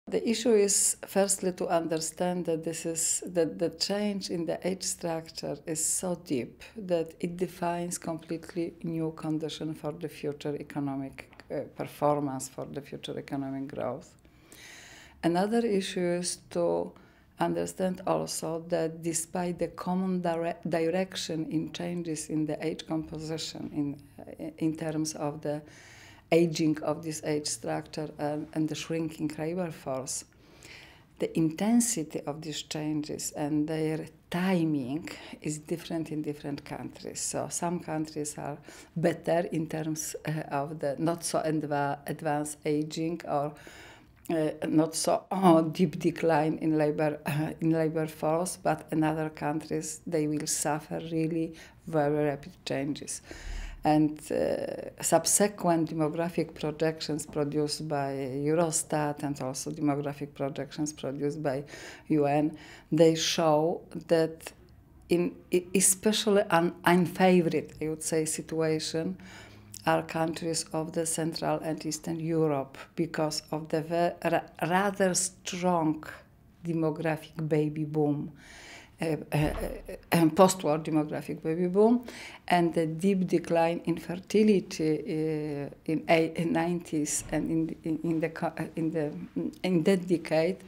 The issue is firstly to understand that the change in the age structure is so deep that it defines completely new condition for the future economic performance, for the future economic growth. Another issue is to understand also that despite the common direction in changes in the age composition in terms of the aging of this age structure and the shrinking labor force, the intensity of these changes and their timing is different in different countries. So some countries are better in terms of the not so advanced aging or not so deep decline in labor force, but in other countries they will suffer really very rapid changes. And subsequent demographic projections produced by Eurostat and also demographic projections produced by UN, they show that in especially an unfavored, I would say, situation are countries of the Central and Eastern Europe because of the rather strong demographic baby boom. Post-war demographic baby boom and the deep decline in fertility in 90s and in that decade,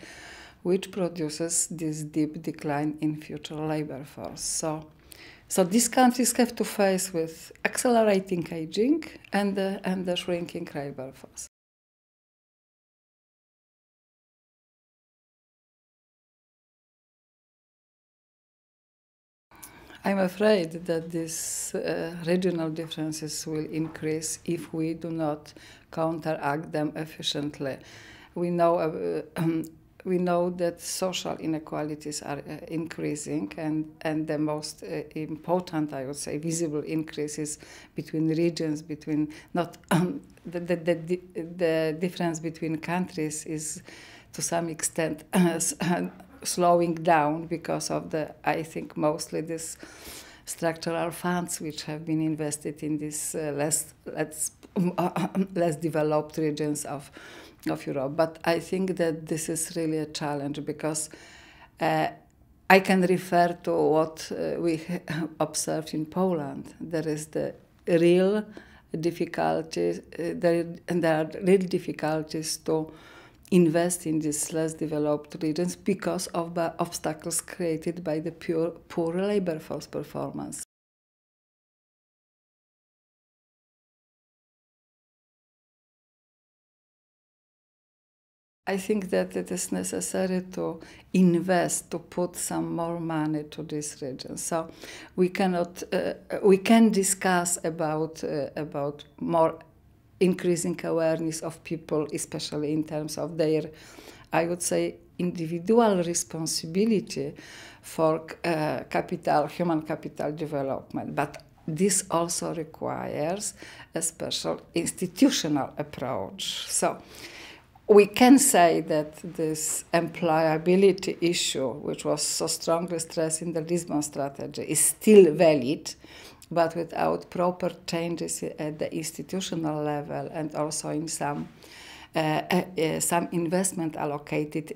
which produces this deep decline in future labor force. So these countries have to face with accelerating aging and the shrinking labor force. I'm afraid that these regional differences will increase if we do not counteract them efficiently. We know that social inequalities are increasing, and the most important, I would say, visible increases between regions, between not the difference between countries is to some extent slowing down because of I think mostly this structural funds which have been invested in these less developed regions of Europe. But I think that this is really a challenge because I can refer to what we observed in Poland. There is the real difficulties, and there are real difficulties to invest in these less developed regions because of the obstacles created by the poor labor force performance. I think that it is necessary to invest, to put some more money to these regions. So we can discuss about more increasing awareness of people, especially in terms of their, I would say, individual responsibility for human capital development. But this also requires a special institutional approach. So we can say that this employability issue, which was so strongly stressed in the Lisbon strategy, is still valid, but without proper changes at the institutional level and also in some investment allocated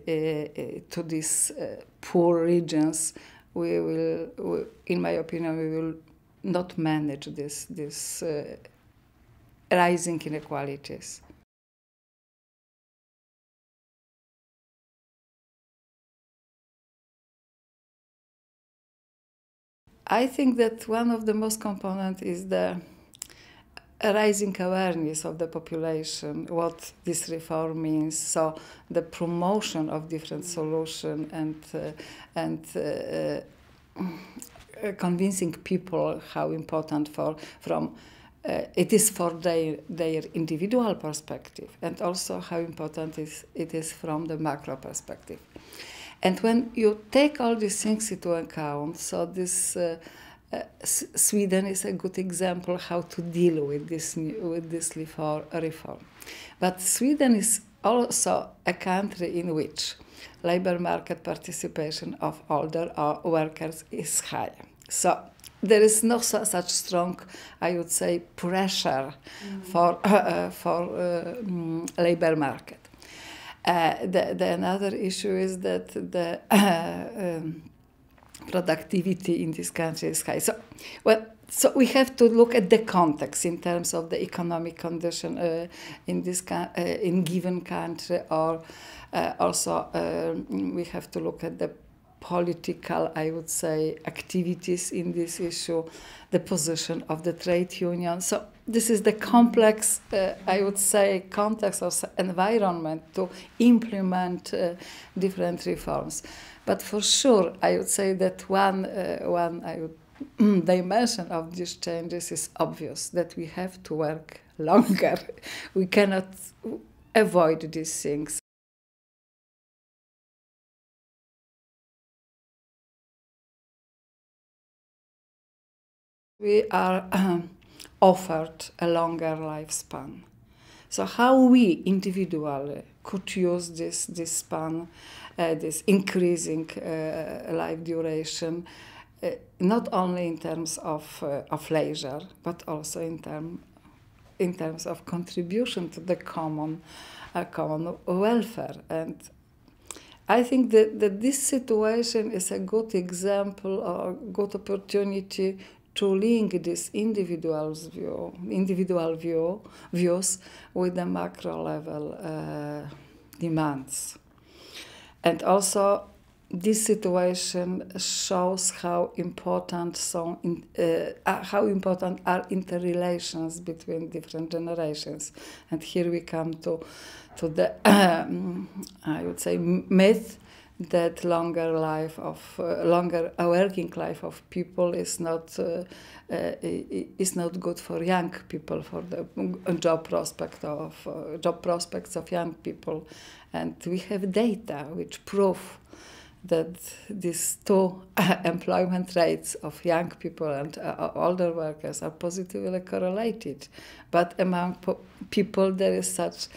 to these poor regions, we will, in my opinion, we will not manage this rising inequalities. I think that one of the most components is the rising awareness of the population, what this reform means. So the promotion of different solutions and convincing people how important it is for their individual perspective, and also how important it is from the macro perspective. And when you take all these things into account, so this Sweden is a good example how to deal with this reform. But Sweden is also a country in which labor market participation of older workers is high. So there is no such strong, I would say, pressure for labor market. The another issue is that the productivity in this country is high. So we have to look at the context in terms of the economic condition in this in given country, or also we have to look at the political, I would say, activities in this issue, the position of the trade union. So this is the complex, I would say, context of environment to implement different reforms. But for sure, I would say that one dimension of these changes is obvious, that we have to work longer. We cannot avoid these things. We are offered a longer lifespan. So how we individually could use this span, this increasing life duration, not only in terms of leisure, but also in terms of contribution to the common welfare. And I think that this situation is a good example or good opportunity to link this individual's views with the macro level demands. And also, this situation shows how important are interrelations between different generations. And here we come to the I would say myth that longer working life of people is not good for young people, for the job prospects of young people. And we have data which prove that these two employment rates of young people and older workers are positively correlated. But among people there is such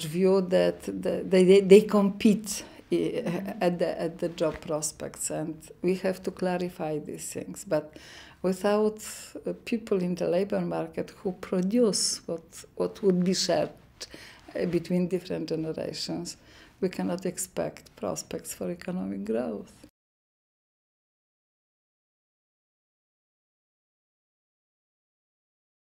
view that they compete at the job prospects, and we have to clarify these things. But without people in the labor market who produce what would be shared between different generations, we cannot expect prospects for economic growth.